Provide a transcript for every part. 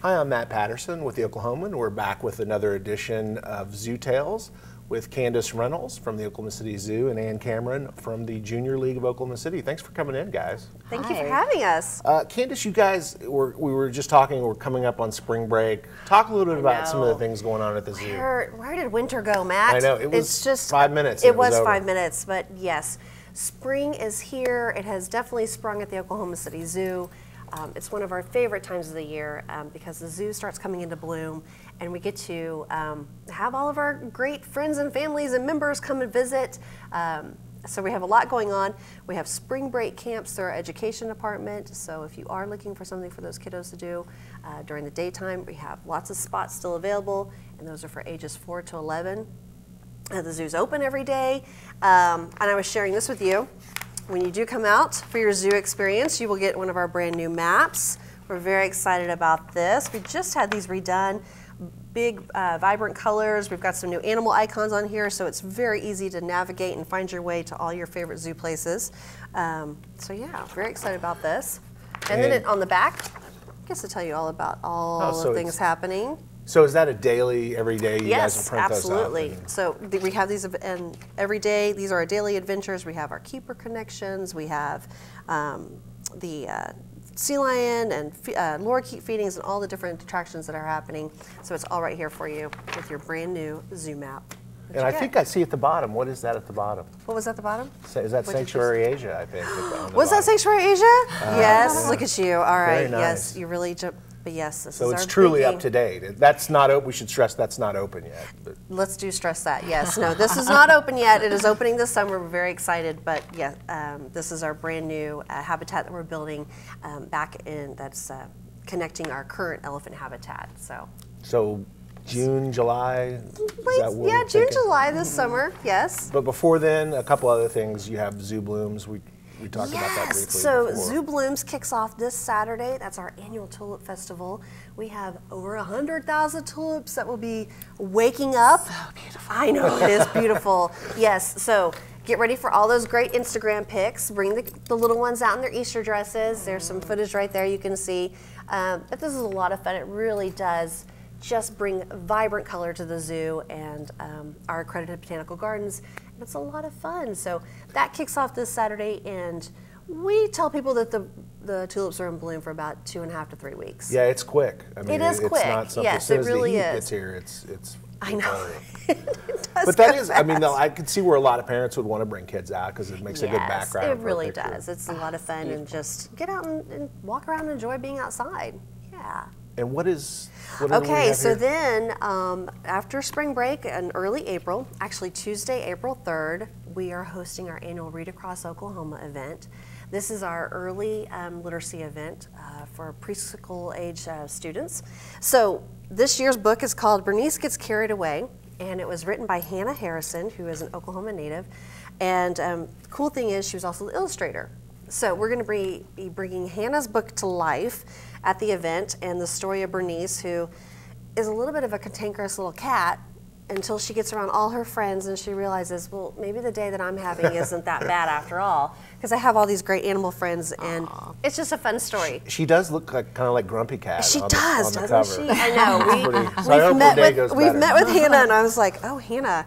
Hi, I'm Matt Patterson with the Oklahoman. We're back with another edition of Zoo Tales with Candice Rennels from the Oklahoma City Zoo and Ann Cameron from the Junior League of Oklahoma City. Thanks for coming in, guys. Thank you for having us. Candice, you guys, we were just talking, we're coming up on spring break. Talk a little bit about some of the things going on at the zoo. Where did winter go, Matt? I know, it was it's just 5 minutes. It was 5 minutes, but yes, spring is here. It has definitely sprung at the Oklahoma City Zoo. It's one of our favorite times of the year because the zoo starts coming into bloom and we get to have all of our great friends and families and members come and visit. So we have a lot going on. We have spring break camps through our education department. So if you are looking for something for those kiddos to do during the daytime, we have lots of spots still available, and those are for ages 4 to 11. The zoo's open every day. And I was sharing this with you. When you do come out for your zoo experience, you will get one of our brand new maps. We're very excited about this. We just had these redone, big, vibrant colors. We've got some new animal icons on here, so it's very easy to navigate and find your way to all your favorite zoo places. So yeah, very excited about this. And then on the back, I guess to tell you all about all the things happening. So is that a daily, every day you guys will print absolutely. those out? So we have these every day. These are our daily adventures. We have our keeper connections. We have the sea lion and lorikeet feedings and all the different attractions that are happening. So it's all right here for you with your brand new zoo map. And I think I see at the bottom, what is that at the bottom? What was at the bottom? Is that Sanctuary Asia, I think? Was that Sanctuary Asia? Yes, look at you. All right, nice. Yes, you really jumped. But yes, this is our So it's truly big up to date. That's not open. We should stress that's not open yet. But. Let's stress that. Yes, no, this is not open yet. It is opening this summer. We're very excited. But yeah, this is our brand new habitat that we're building back in. That's connecting our current elephant habitat. So June, July. Yeah, June, July this summer. Yes. But before then, a couple other things. You have Zoo Blooms. We talked about that briefly so before. Zoo Blooms kicks off this Saturday. That's our annual tulip festival. We have over 100,000 tulips that will be waking up. So beautiful. I know, it is beautiful. Yes, so get ready for all those great Instagram pics. Bring the little ones out in their Easter dresses. There's some footage right there you can see. But this is a lot of fun. It really does just bring vibrant color to the zoo and our accredited botanical gardens. It's a lot of fun. So that kicks off this Saturday, and we tell people that the tulips are in bloom for about 2.5 to 3 weeks. Yeah, it's quick. I mean, it is quick. Not something, yes, it really as the heat is. gets here, it's I know. But that is, I mean, I could see where a lot of parents would want to bring kids out because it makes a good background. It really does. It's a lot of fun, and just get out and walk around and enjoy being outside. Yeah. And what okay, so then after spring break in early April, actually Tuesday, April 3rd, we are hosting our annual Read Across Oklahoma event. This is our early literacy event for preschool age students. So this year's book is called Bernice Gets Carried Away, and it was written by Hannah Harrison, who is an Oklahoma native. And the cool thing is she was also the illustrator. So we're going to be bringing Hannah's book to life at the event, and the story of Bernice, who is a little bit of a cantankerous little cat until she gets around all her friends and she realizes, well, maybe the day that I'm having isn't that bad after all, because I have all these great animal friends, and it's just a fun story. She does look like kind of like Grumpy Cat. She on doesn't the cover. she? I know. We've met with Hannah, and I was like, oh, Hannah,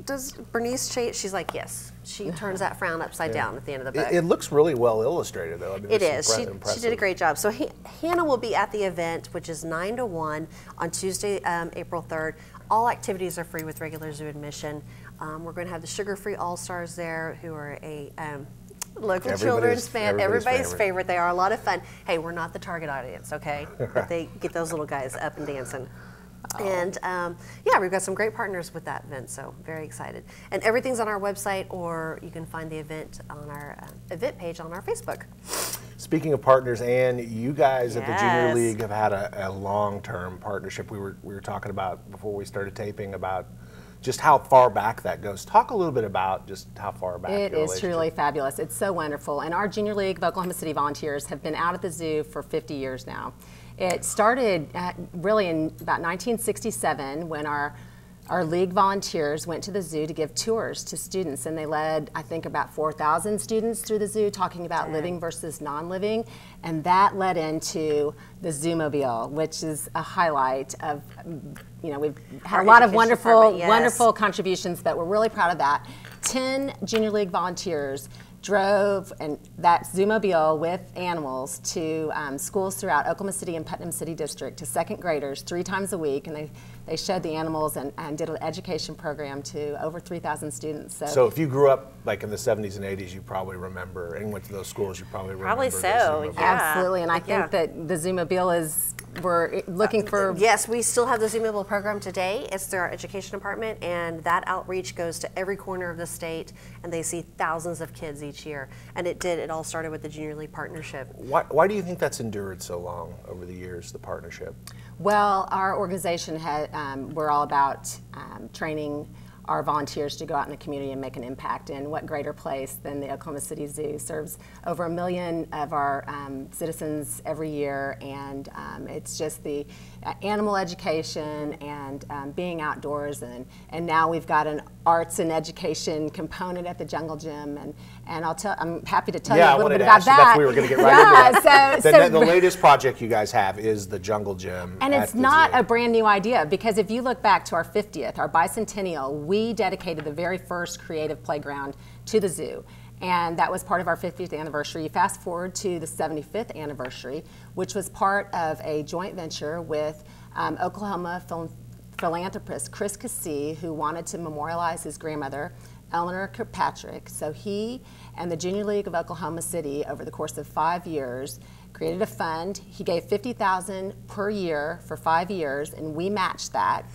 does Bernice change? She's like, yes. She turns that frown upside down at the end of the book. It looks really well illustrated, though. I mean, it is. She did a great job. So Hannah will be at the event, which is 9 to 1 on Tuesday, April 3rd. All activities are free with regular zoo admission. We're going to have the Sugar-Free All-Stars there, who are a local children's fan. Everybody's favorite. They are a lot of fun. Hey, we're not the target audience, okay? But they get those little guys up and dancing. And yeah, we've got some great partners with that event, so very excited. And everything's on our website, or you can find the event on our event page on our Facebook. Speaking of partners, Ann, you guys at the Junior League have had a long-term partnership. We were talking about before we started taping about just how far back that goes. Talk a little bit about just how far back it is. Truly fabulous. It's so wonderful. And our Junior League of Oklahoma City Volunteers have been out at the zoo for 50 years now. It started really in about 1967 when our our league volunteers went to the zoo to give tours to students, and they led, I think, about 4,000 students through the zoo talking about living versus non-living, and that led into the Zoomobile, which is a highlight of, we've had a lot of wonderful contributions, but we're really proud of that. 10 Junior League volunteers drove that Zoomobile with animals to schools throughout Oklahoma City and Putnam City District, to second graders 3 times a week, and they showed the animals and did an education program to over 3,000 students. So if you grew up like in the 70s and 80s, you probably remember, and went to those schools, you probably remember. Probably so, yeah. Absolutely, and I think that the Zoomobile we're looking for. Yes, we still have the Zoomobile program today. It's through our education department, and that outreach goes to every corner of the state, and they see thousands of kids each year. And it all started with the Junior League partnership. Why do you think that's endured so long over the years, the partnership? Well, our organization we're all about training our volunteers to go out in the community and make an impact. And what greater place than the Oklahoma City Zoo serves over 1 million of our citizens every year, and it's just the animal education and being outdoors, and now we've got an arts and education component at the Jungle Gym, and I'm happy to tell you a little bit about that. That's we were going to get right into that. The latest project you guys have is the Jungle Gym. And it's not a brand new idea, because if you look back to our 50th, our bicentennial, we dedicated the very first creative playground to the zoo. And that was part of our 50th anniversary. Fast forward to the 75th anniversary, which was part of a joint venture with Oklahoma philanthropist Chris Cassee, who wanted to memorialize his grandmother, Eleanor Kirkpatrick. So he and the Junior League of Oklahoma City, over the course of 5 years, created a fund. He gave $50,000 per year for 5 years, and we matched that.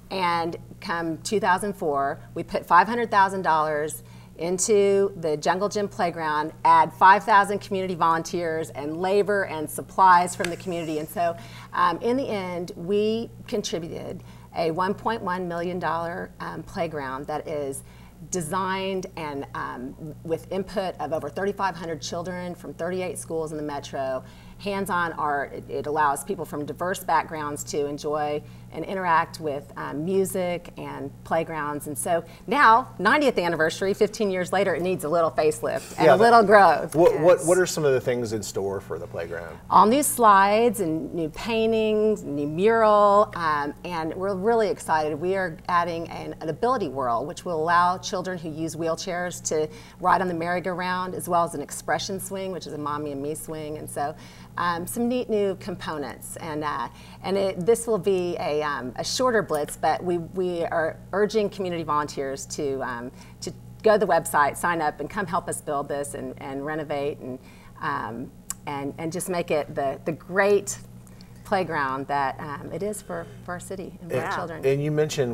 And come 2004, we put $500,000 into the Jungle Gym playground, add 5,000 community volunteers and labor and supplies from the community. And so in the end, we contributed a $1.1 million playground that is designed and with input of over 3,500 children from 38 schools in the metro. Hands-on art. It allows people from diverse backgrounds to enjoy and interact with music and playgrounds. And so now, 90th anniversary, 15 years later, it needs a little facelift and a little growth. What are some of the things in store for the playground? All new slides and new paintings, new mural, and we're really excited. We are adding an ability whirl, which will allow children who use wheelchairs to ride on the merry-go-round, as well as an expression swing, which is a mommy and me swing. And so some neat new components, and this will be a shorter blitz, but we are urging community volunteers to go to the website, sign up, and come help us build this and renovate and just make it the great playground that it is for our city and for our children. And you mentioned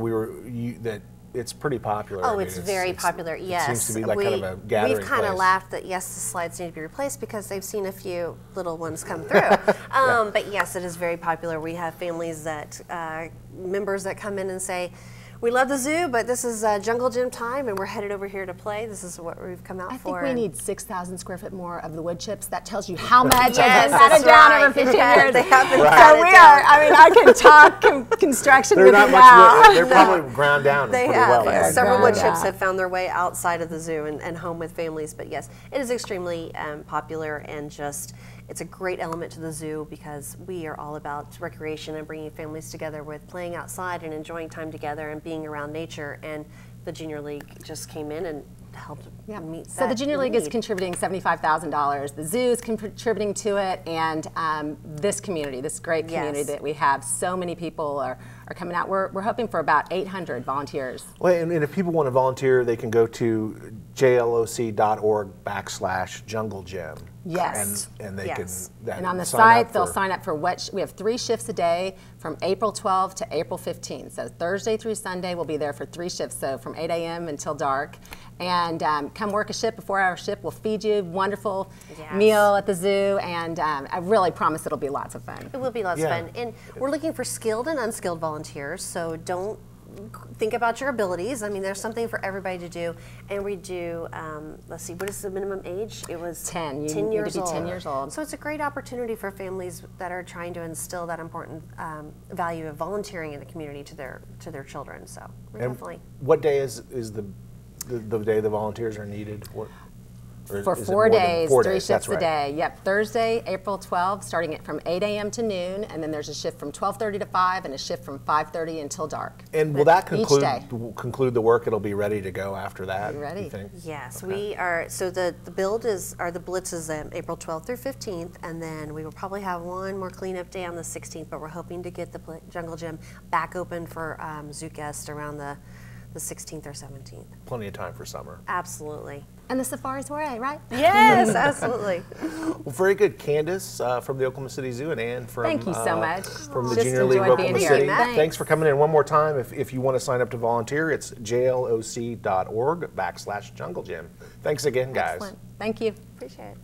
that it's pretty popular. Oh, it's very popular, yes. It seems to be like kind of a gathering We've kind of laughed that, yes, the slides need to be replaced because they've seen a few little ones come through. But yes, it is very popular. We have families members that come in and say, we love the zoo, but this is Jungle Gym time, and we're headed over here to play. This is what we've come out for. I think we need 6,000 square foot more of the wood chips. That tells you how much has been added down over 15 years. They have been So we are, I can talk construction with you now. They're probably ground down pretty well. Several wood chips have found their way outside of the zoo and home with families. But yes, it is extremely popular, and it's a great element to the zoo because we are all about recreation and bringing families together with playing outside and enjoying time together and being around nature. And the Junior League just came in and helped meet that. So the Junior League is contributing $75,000. The zoo is contributing to it, and this community, this great community that we have, so many people are coming out. We're hoping for about 800 volunteers. Well, and if people want to volunteer, they can go to jloc.org/Jungle Gym. Yes. And they can. And on the site, they'll sign up for we have 3 shifts a day from April 12th to April 15th. So Thursday through Sunday, we'll be there for 3 shifts, so from 8 a.m. until dark. And come work a shift, a 4-hour shift. We'll feed you wonderful meal at the zoo, and I really promise it'll be lots of fun. It will be lots of fun. And we're looking for skilled and unskilled volunteers, so don't think about your abilities. I mean, there's something for everybody to do. And we do, let's see, what is the minimum age? It was 10. You 10 need years to be old. 10 years old. So it's a great opportunity for families that are trying to instill that important value of volunteering in the community to their children. So we're definitely. What day is the day the volunteers are needed? For 4 days, 3 shifts a day. Yep, Thursday, April 12th, starting at from 8 a.m. to noon, and then there's a shift from 12:30 to 5, and a shift from 5:30 until dark. And will that conclude the work? It'll be ready to go after that. Ready? You think? Yes, Okay. we are. So the blitz is April 12th through 15th, and then we will probably have one more cleanup day on the 16th. But we're hoping to get the jungle gym back open for zoo guests around the 16th or 17th. Plenty of time for summer. Absolutely. And the safari's away, right? Yes, absolutely. Well, very good, Candice from the Oklahoma City Zoo, and Ann from Thank you so much. From the Just Junior League of enjoyed being Oklahoma here. City. Thanks. Thanks for coming in one more time. If you want to sign up to volunteer, it's jloc.org/jungle gym. Thanks again, guys. Excellent. Thank you. Appreciate it.